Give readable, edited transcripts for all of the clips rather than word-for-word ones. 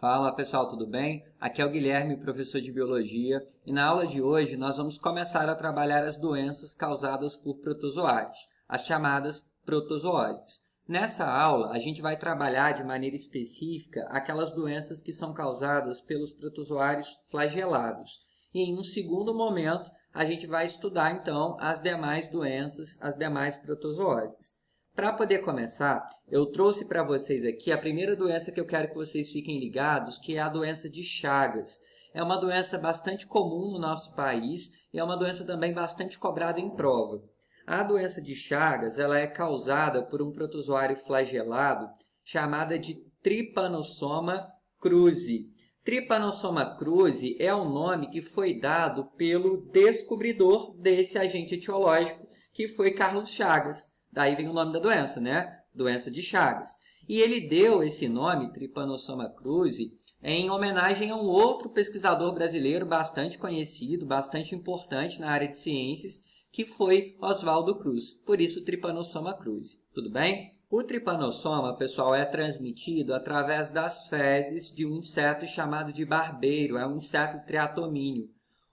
Fala pessoal, tudo bem? Aqui é o Guilherme, professor de Biologia, e na aula de hoje nós vamos começar a trabalhar as doenças causadas por protozoários, as chamadas protozooses. Nessa aula, a gente vai trabalhar de maneira específica aquelas doenças que são causadas pelos protozoários flagelados. E em um segundo momento, a gente vai estudar então as demais doenças, as demais protozooses. Para poder começar, eu trouxe para vocês aqui a primeira doença que eu quero que vocês fiquem ligados, que é a doença de Chagas. É uma doença bastante comum no nosso país e é uma doença também bastante cobrada em prova. A doença de Chagas ela é causada por um protozoário flagelado chamada de Trypanosoma cruzi. Trypanosoma cruzi é o nome que foi dado pelo descobridor desse agente etiológico, que foi Carlos Chagas. Daí vem o nome da doença, né? Doença de Chagas. E ele deu esse nome, Trypanosoma cruzi, em homenagem a um outro pesquisador brasileiro bastante conhecido, bastante importante na área de ciências, que foi Oswaldo Cruz. Por isso, Trypanosoma cruzi. Tudo bem? O tripanossoma, pessoal, é transmitido através das fezes de um inseto chamado de barbeiro. É um inseto triatomíneo.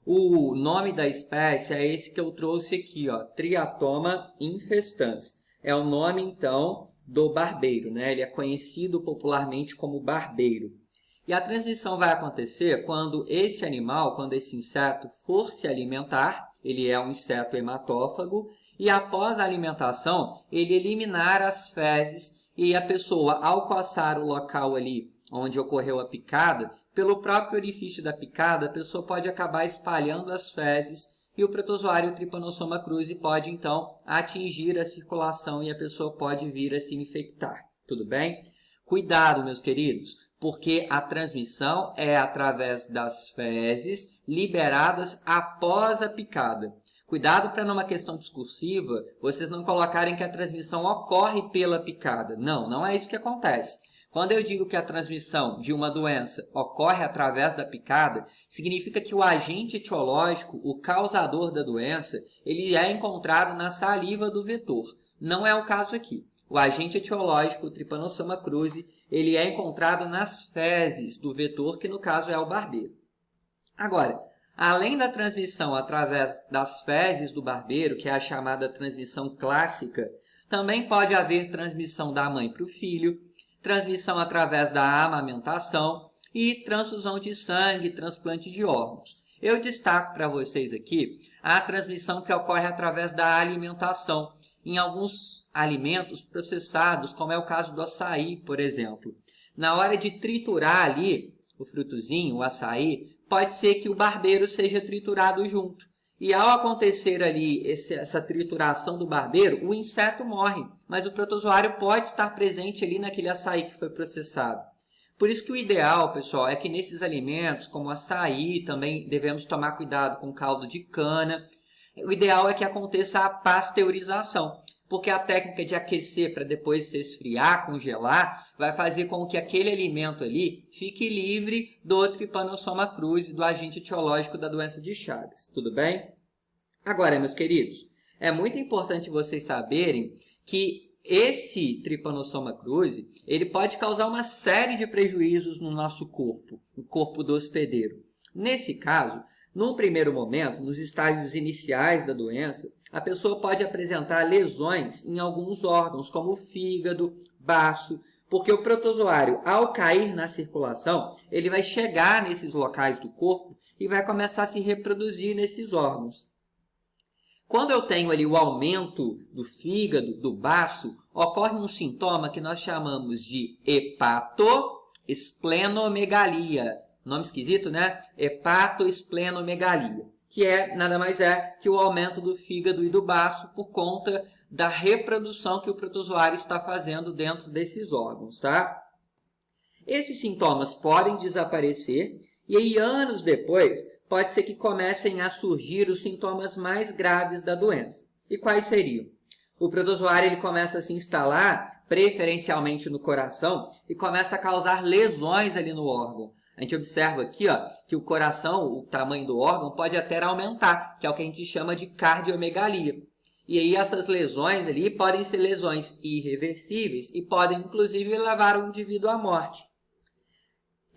O nome da espécie é esse que eu trouxe aqui, ó, Triatoma infestans. É o nome, então, do barbeiro, né? Ele é conhecido popularmente como barbeiro. E a transmissão vai acontecer quando esse animal, quando esse inseto for se alimentar, ele é um inseto hematófago, e após a alimentação, ele eliminar as fezes e a pessoa, ao coçar o local ali onde ocorreu a picada, pelo próprio orifício da picada, a pessoa pode acabar espalhando as fezes e o protozoário Trypanosoma cruzi pode, então, atingir a circulação e a pessoa pode vir a se infectar. Tudo bem? Cuidado, meus queridos, porque a transmissão é através das fezes liberadas após a picada. Cuidado para numa questão discursiva, vocês não colocarem que a transmissão ocorre pela picada. Não, não é isso que acontece. Quando eu digo que a transmissão de uma doença ocorre através da picada, significa que o agente etiológico, o causador da doença, ele é encontrado na saliva do vetor. Não é o caso aqui. O agente etiológico, o Trypanosoma cruzi, ele é encontrado nas fezes do vetor, que no caso é o barbeiro. Agora, além da transmissão através das fezes do barbeiro, que é a chamada transmissão clássica, também pode haver transmissão da mãe para o filho, transmissão através da amamentação e transfusão de sangue, transplante de órgãos. Eu destaco para vocês aqui a transmissão que ocorre através da alimentação, em alguns alimentos processados, como é o caso do açaí, por exemplo. Na hora de triturar ali o frutozinho, o açaí, pode ser que o barbeiro seja triturado junto. E ao acontecer ali essa trituração do barbeiro, o inseto morre, mas o protozoário pode estar presente ali naquele açaí que foi processado. Por isso que o ideal, pessoal, é que nesses alimentos, como açaí, também devemos tomar cuidado com caldo de cana. O ideal é que aconteça a pasteurização, porque a técnica de aquecer para depois se esfriar, congelar, vai fazer com que aquele alimento ali fique livre do Trypanosoma cruzi, do agente etiológico da doença de Chagas. Tudo bem? Agora, meus queridos, é muito importante vocês saberem que esse Trypanosoma cruzi, ele pode causar uma série de prejuízos no nosso corpo, no corpo do hospedeiro. Nesse caso, num primeiro momento, nos estágios iniciais da doença, a pessoa pode apresentar lesões em alguns órgãos, como o fígado, baço, porque o protozoário, ao cair na circulação, ele vai chegar nesses locais do corpo e vai começar a se reproduzir nesses órgãos. Quando eu tenho ali o aumento do fígado, do baço, ocorre um sintoma que nós chamamos de hepatoesplenomegalia. Nome esquisito, né? Hepatoesplenomegalia, que nada mais é que o aumento do fígado e do baço por conta da reprodução que o protozoário está fazendo dentro desses órgãos, tá? Esses sintomas podem desaparecer e aí, anos depois, pode ser que comecem a surgir os sintomas mais graves da doença. E quais seriam? O protozoário ele começa a se instalar preferencialmente no coração e começa a causar lesões ali no órgão. A gente observa aqui, ó, que o coração, o tamanho do órgão, pode até aumentar, que é o que a gente chama de cardiomegalia. E aí essas lesões ali podem ser lesões irreversíveis e podem inclusive levar o indivíduo à morte.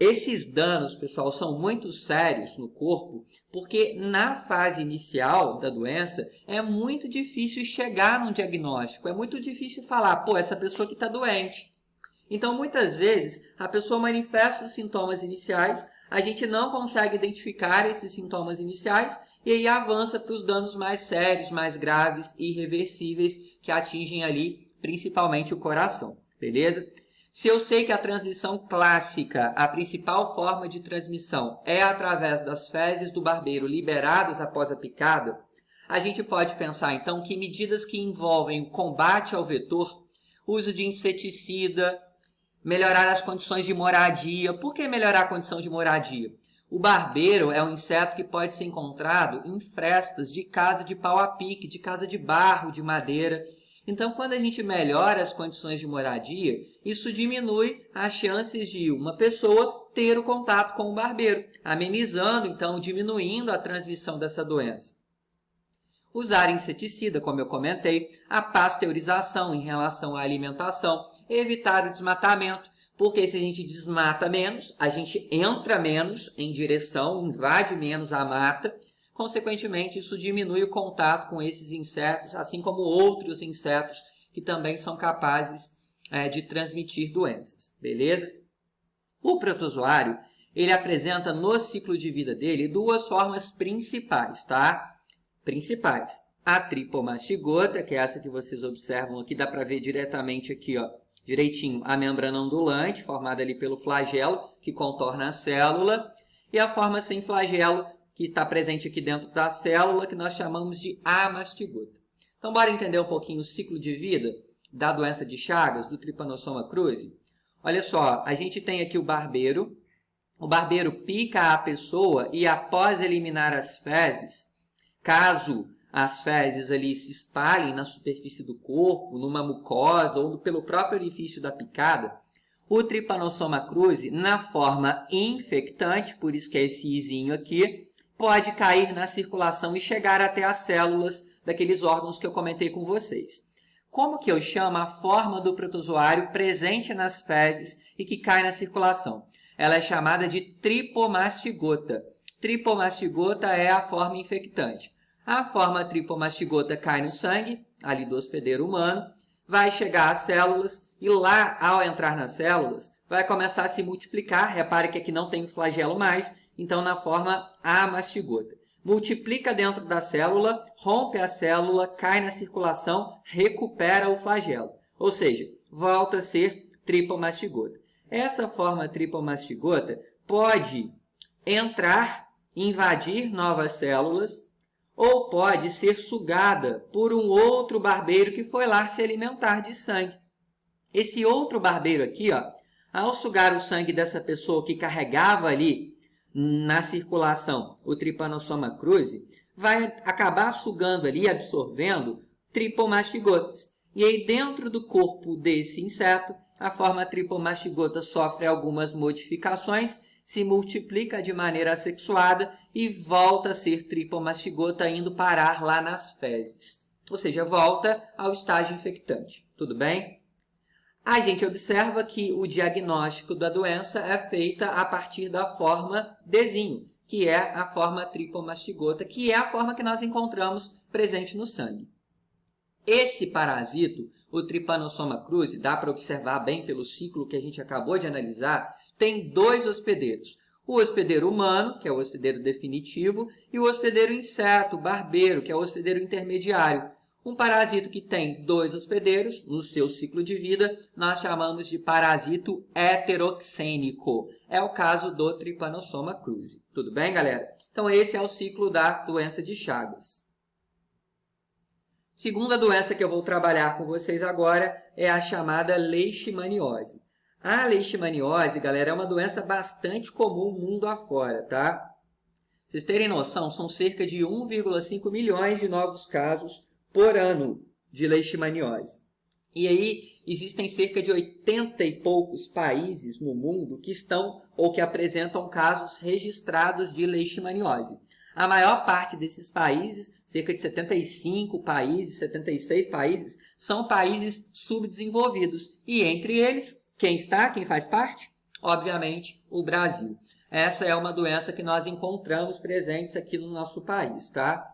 Esses danos, pessoal, são muito sérios no corpo, porque na fase inicial da doença é muito difícil chegar num diagnóstico, é muito difícil falar, pô, essa pessoa que está doente. Então, muitas vezes, a pessoa manifesta os sintomas iniciais, a gente não consegue identificar esses sintomas iniciais e aí avança para os danos mais sérios, mais graves e irreversíveis que atingem ali principalmente o coração, beleza? Se eu sei que a transmissão clássica, a principal forma de transmissão é através das fezes do barbeiro liberadas após a picada, a gente pode pensar então que medidas que envolvem o combate ao vetor, uso de inseticida, melhorar as condições de moradia. Por que melhorar a condição de moradia? O barbeiro é um inseto que pode ser encontrado em frestas de casa de pau a pique, de casa de barro, de madeira. Então, quando a gente melhora as condições de moradia, isso diminui as chances de uma pessoa ter o contato com o barbeiro, amenizando, então, diminuindo a transmissão dessa doença. Usar inseticida, como eu comentei, a pasteurização em relação à alimentação, evitar o desmatamento, porque se a gente desmata menos, a gente entra menos em direção, invade menos a mata, consequentemente isso diminui o contato com esses insetos, assim como outros insetos que também são capazes de transmitir doenças, beleza? O protozoário, ele apresenta no ciclo de vida dele duas formas principais, tá? Principais. A tripomastigota, que é essa que vocês observam aqui, dá para ver diretamente aqui, ó, direitinho, a membrana ondulante, formada ali pelo flagelo, que contorna a célula, e a forma sem flagelo, que está presente aqui dentro da célula, que nós chamamos de amastigota. Então, bora entender um pouquinho o ciclo de vida da doença de Chagas, do Trypanosoma cruzi? Olha só, a gente tem aqui o barbeiro pica a pessoa e após eliminar as fezes, caso as fezes ali se espalhem na superfície do corpo, numa mucosa ou pelo próprio orifício da picada, o Trypanosoma cruzi, na forma infectante, por isso que é esse izinho aqui, pode cair na circulação e chegar até as células daqueles órgãos que eu comentei com vocês. Como que eu chamo a forma do protozoário presente nas fezes e que cai na circulação? Ela é chamada de tripomastigota. Tripomastigota é a forma infectante. A forma tripomastigota cai no sangue, ali do hospedeiro humano, vai chegar às células e lá, ao entrar nas células, vai começar a se multiplicar. Repare que aqui não tem flagelo mais, então na forma amastigota. Multiplica dentro da célula, rompe a célula, cai na circulação, recupera o flagelo. Ou seja, volta a ser tripomastigota. Essa forma tripomastigota pode entrar, invadir novas células, ou pode ser sugada por um outro barbeiro que foi lá se alimentar de sangue. Esse outro barbeiro aqui, ó, ao sugar o sangue dessa pessoa que carregava ali na circulação o Trypanosoma cruzi, vai acabar sugando ali, absorvendo tripomastigotas. E aí dentro do corpo desse inseto, a forma tripomastigota sofre algumas modificações, se multiplica de maneira assexuada e volta a ser tripomastigota, indo parar lá nas fezes. Ou seja, volta ao estágio infectante. Tudo bem? A gente observa que o diagnóstico da doença é feita a partir da forma Dzinho, que é a forma tripomastigota, que é a forma que nós encontramos presente no sangue. Esse parasito, o Trypanosoma cruzi, dá para observar bem pelo ciclo que a gente acabou de analisar, tem dois hospedeiros. O hospedeiro humano, que é o hospedeiro definitivo, e o hospedeiro inseto, barbeiro, que é o hospedeiro intermediário. Um parasito que tem dois hospedeiros no seu ciclo de vida, nós chamamos de parasito heteroxênico. É o caso do Trypanosoma cruzi. Tudo bem, galera? Então, esse é o ciclo da doença de Chagas. Segunda doença que eu vou trabalhar com vocês agora é a chamada leishmaniose. A leishmaniose, galera, é uma doença bastante comum mundo afora, tá? Pra vocês terem noção, são cerca de 1,5 milhões de novos casos por ano de leishmaniose. E aí existem cerca de 80 e poucos países no mundo que estão ou que apresentam casos registrados de leishmaniose. A maior parte desses países, cerca de 75 países, 76 países, são países subdesenvolvidos. E entre eles, quem faz parte? Obviamente, o Brasil. Essa é uma doença que nós encontramos presentes aqui no nosso país, tá?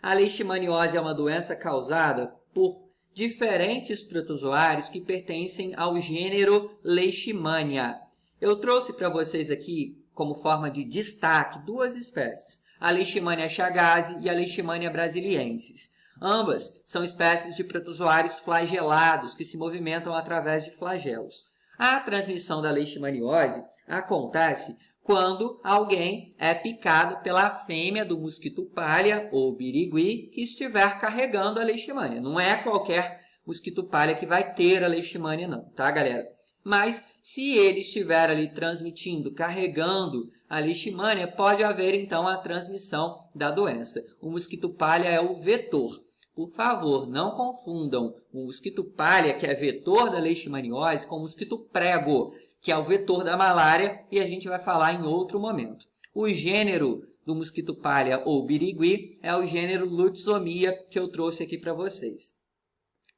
A leishmaniose é uma doença causada por diferentes protozoários que pertencem ao gênero Leishmania. Eu trouxe para vocês aqui, como forma de destaque, duas espécies, a Leishmania chagas e a Leishmania brasiliensis. Ambas são espécies de protozoários flagelados que se movimentam através de flagelos. A transmissão da leishmaniose acontece quando alguém é picado pela fêmea do mosquito palha ou birigui que estiver carregando a leishmania. Não é qualquer mosquito palha que vai ter a leishmania não, tá, galera? Mas se ele estiver ali transmitindo, carregando a leishmania, pode haver então a transmissão da doença. O mosquito palha é o vetor. Por favor, não confundam o mosquito palha, que é vetor da leishmaniose, com o mosquito prego, que é o vetor da malária, e a gente vai falar em outro momento. O gênero do mosquito palha ou birigui é o gênero Lutzomia, que eu trouxe aqui para vocês.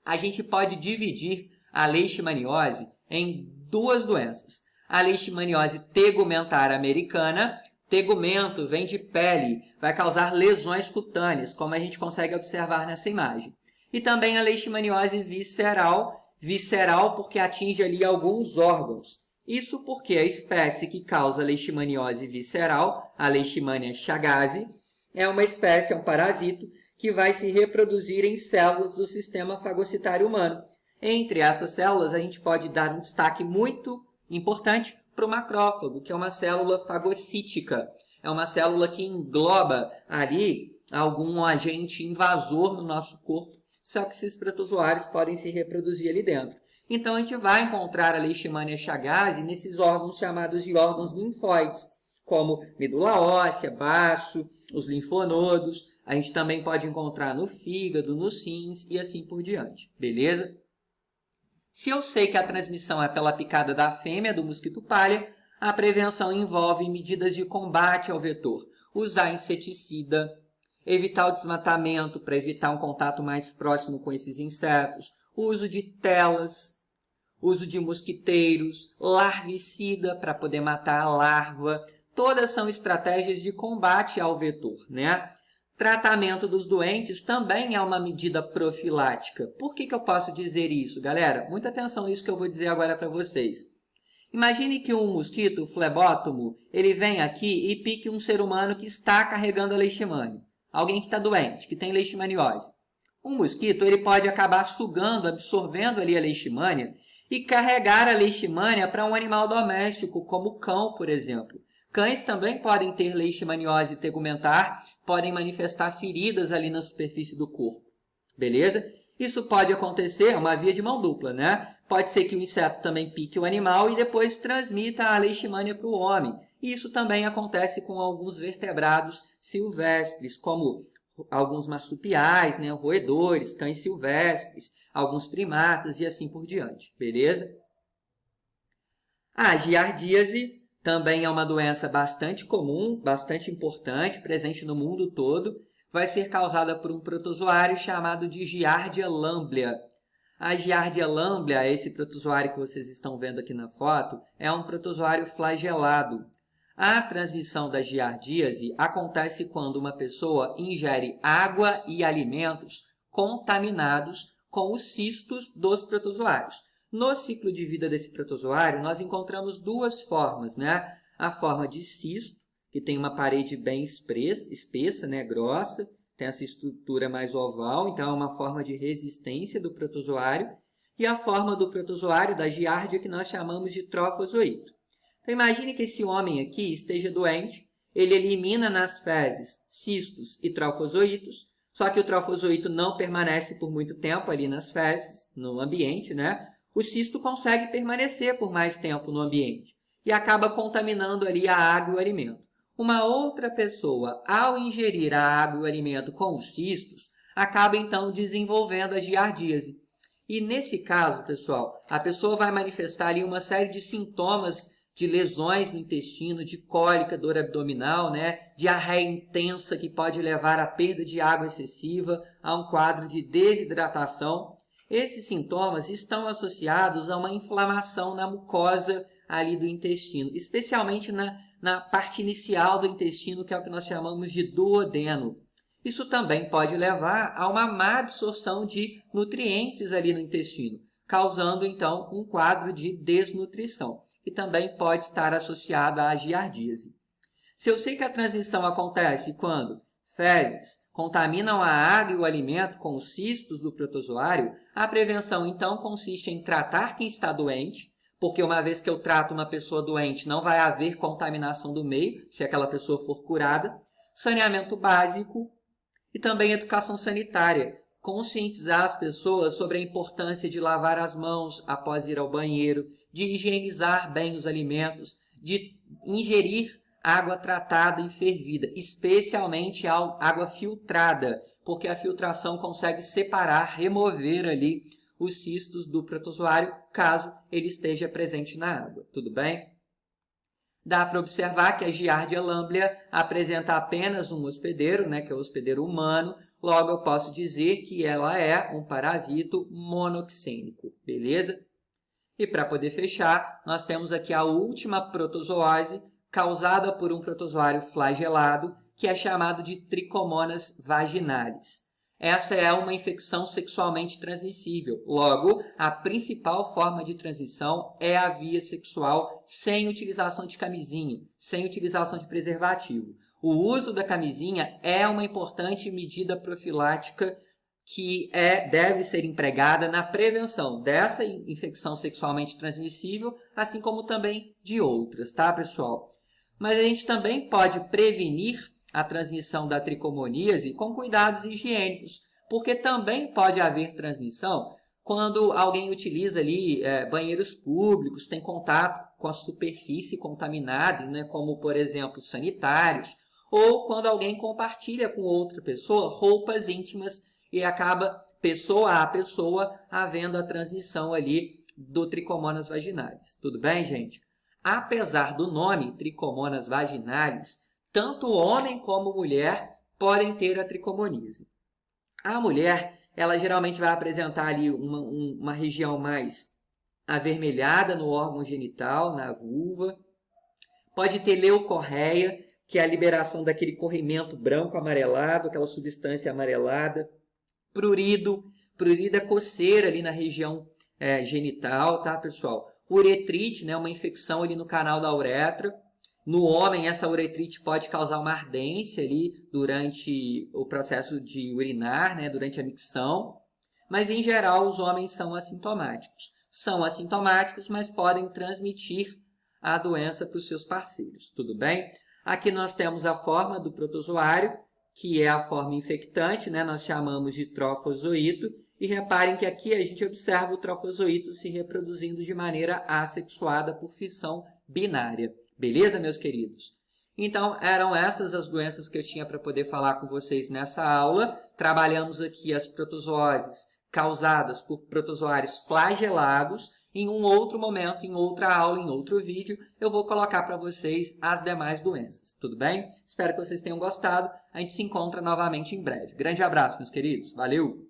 A gente pode dividir a leishmaniose em duas doenças. A leishmaniose tegumentar americana. Tegumento vem de pele, vai causar lesões cutâneas, como a gente consegue observar nessa imagem. E também a leishmaniose visceral porque atinge ali alguns órgãos. Isso porque a espécie que causa leishmaniose visceral, a Leishmania chagas, é uma espécie, é um parasito, que vai se reproduzir em células do sistema fagocitário humano. Entre essas células, a gente pode dar um destaque muito importante para o macrófago, que é uma célula fagocítica. É uma célula que engloba ali algum agente invasor no nosso corpo, só que esses protozoários podem se reproduzir ali dentro. Então, a gente vai encontrar a Leishmania chagas nesses órgãos chamados de órgãos linfóides, como medula óssea, baço, os linfonodos. A gente também pode encontrar no fígado, nos rins e assim por diante, beleza? Se eu sei que a transmissão é pela picada da fêmea do mosquito palha, a prevenção envolve medidas de combate ao vetor. Usar inseticida, evitar o desmatamento para evitar um contato mais próximo com esses insetos, uso de telas, uso de mosquiteiros, larvicida para poder matar a larva. Todas são estratégias de combate ao vetor, né? Tratamento dos doentes também é uma medida profilática. Por que eu posso dizer isso, galera? Muita atenção nisso que eu vou dizer agora para vocês. Imagine que um mosquito flebótomo, ele vem aqui e pique um ser humano que está carregando a leishmania. Alguém que está doente, que tem leishmaniose. Um mosquito, ele pode acabar sugando, absorvendo ali a leishmania e carregar a leishmania para um animal doméstico, como o cão, por exemplo. Cães também podem ter leishmaniose tegumentar, podem manifestar feridas ali na superfície do corpo, beleza? Isso pode acontecer, é uma via de mão dupla, né? Pode ser que o inseto também pique o animal e depois transmita a leishmania para o homem. Isso também acontece com alguns vertebrados silvestres, como alguns marsupiais, né? Roedores, cães silvestres, alguns primatas e assim por diante, beleza? A giardíase também é uma doença bastante comum, bastante importante, presente no mundo todo. Vai ser causada por um protozoário chamado de Giardia lamblia. A Giardia lamblia, esse protozoário que vocês estão vendo aqui na foto, é um protozoário flagelado. A transmissão da giardíase acontece quando uma pessoa ingere água e alimentos contaminados com os cistos dos protozoários. No ciclo de vida desse protozoário, nós encontramos duas formas, né? A forma de cisto, que tem uma parede bem espessa, né? Grossa, tem essa estrutura mais oval, então é uma forma de resistência do protozoário. E a forma do protozoário, da giardia, que nós chamamos de trofozoito. Então, imagine que esse homem aqui esteja doente, ele elimina nas fezes cistos e trofozoitos, só que o trofozoito não permanece por muito tempo ali nas fezes, no ambiente, né? O cisto consegue permanecer por mais tempo no ambiente e acaba contaminando ali a água e o alimento. Uma outra pessoa, ao ingerir a água e o alimento com os cistos, acaba então desenvolvendo a giardíase. E nesse caso, pessoal, a pessoa vai manifestar ali uma série de sintomas de lesões no intestino, de cólica, dor abdominal, né? Diarreia intensa que pode levar à perda de água excessiva, a um quadro de desidratação. Esses sintomas estão associados a uma inflamação na mucosa ali do intestino, especialmente na parte inicial do intestino, que é o que nós chamamos de duodeno. Isso também pode levar a uma má absorção de nutrientes ali no intestino, causando então um quadro de desnutrição, e também pode estar associado à giardíase. Se eu sei que a transmissão acontece quando fezes contaminam a água e o alimento com os cistos do protozoário, a prevenção então consiste em tratar quem está doente, porque uma vez que eu trato uma pessoa doente, não vai haver contaminação do meio, se aquela pessoa for curada, saneamento básico e também educação sanitária, conscientizar as pessoas sobre a importância de lavar as mãos após ir ao banheiro, de higienizar bem os alimentos, de ingerir água tratada e fervida, especialmente água filtrada, porque a filtração consegue separar, remover ali os cistos do protozoário, caso ele esteja presente na água. Tudo bem? Dá para observar que a Giardia lamblia apresenta apenas um hospedeiro, que é o hospedeiro humano, logo eu posso dizer que ela é um parasito monoxênico, beleza? E para poder fechar, nós temos aqui a última protozoose, causada por um protozoário flagelado, que é chamado de Trichomonas vaginalis. Essa é uma infecção sexualmente transmissível. Logo, a principal forma de transmissão é a via sexual, sem utilização de camisinha, sem utilização de preservativo. O uso da camisinha é uma importante medida profilática que deve ser empregada na prevenção dessa infecção sexualmente transmissível, assim como também de outras, tá, pessoal? Mas a gente também pode prevenir a transmissão da tricomoníase com cuidados higiênicos, porque também pode haver transmissão quando alguém utiliza ali banheiros públicos, tem contato com a superfície contaminada, como, por exemplo, sanitários, ou quando alguém compartilha com outra pessoa roupas íntimas e acaba, pessoa a pessoa, havendo a transmissão ali do Trichomonas vaginalis. Tudo bem, gente? Apesar do nome Trichomonas vaginalis, tanto homem como mulher podem ter a tricomoníase. A mulher, ela geralmente vai apresentar ali uma região mais avermelhada no órgão genital, na vulva. Pode ter leucorreia, que é a liberação daquele corrimento branco amarelado, aquela substância amarelada. Prurido é coceira ali na região genital, tá, pessoal? Uretrite, uma infecção ali no canal da uretra. No homem, essa uretrite pode causar uma ardência ali durante o processo de urinar, durante a micção. Mas, em geral, os homens são assintomáticos. São assintomáticos, mas podem transmitir a doença para os seus parceiros. Tudo bem? Aqui nós temos a forma do protozoário, que é a forma infectante, nós chamamos de trofozoito. E reparem que aqui a gente observa o trofozoito se reproduzindo de maneira assexuada por fissão binária. Beleza, meus queridos? Então, eram essas as doenças que eu tinha para poder falar com vocês nessa aula. Trabalhamos aqui as protozooses causadas por protozoários flagelados. Em um outro momento, em outra aula, em outro vídeo, eu vou colocar para vocês as demais doenças. Tudo bem? Espero que vocês tenham gostado. A gente se encontra novamente em breve. Grande abraço, meus queridos. Valeu!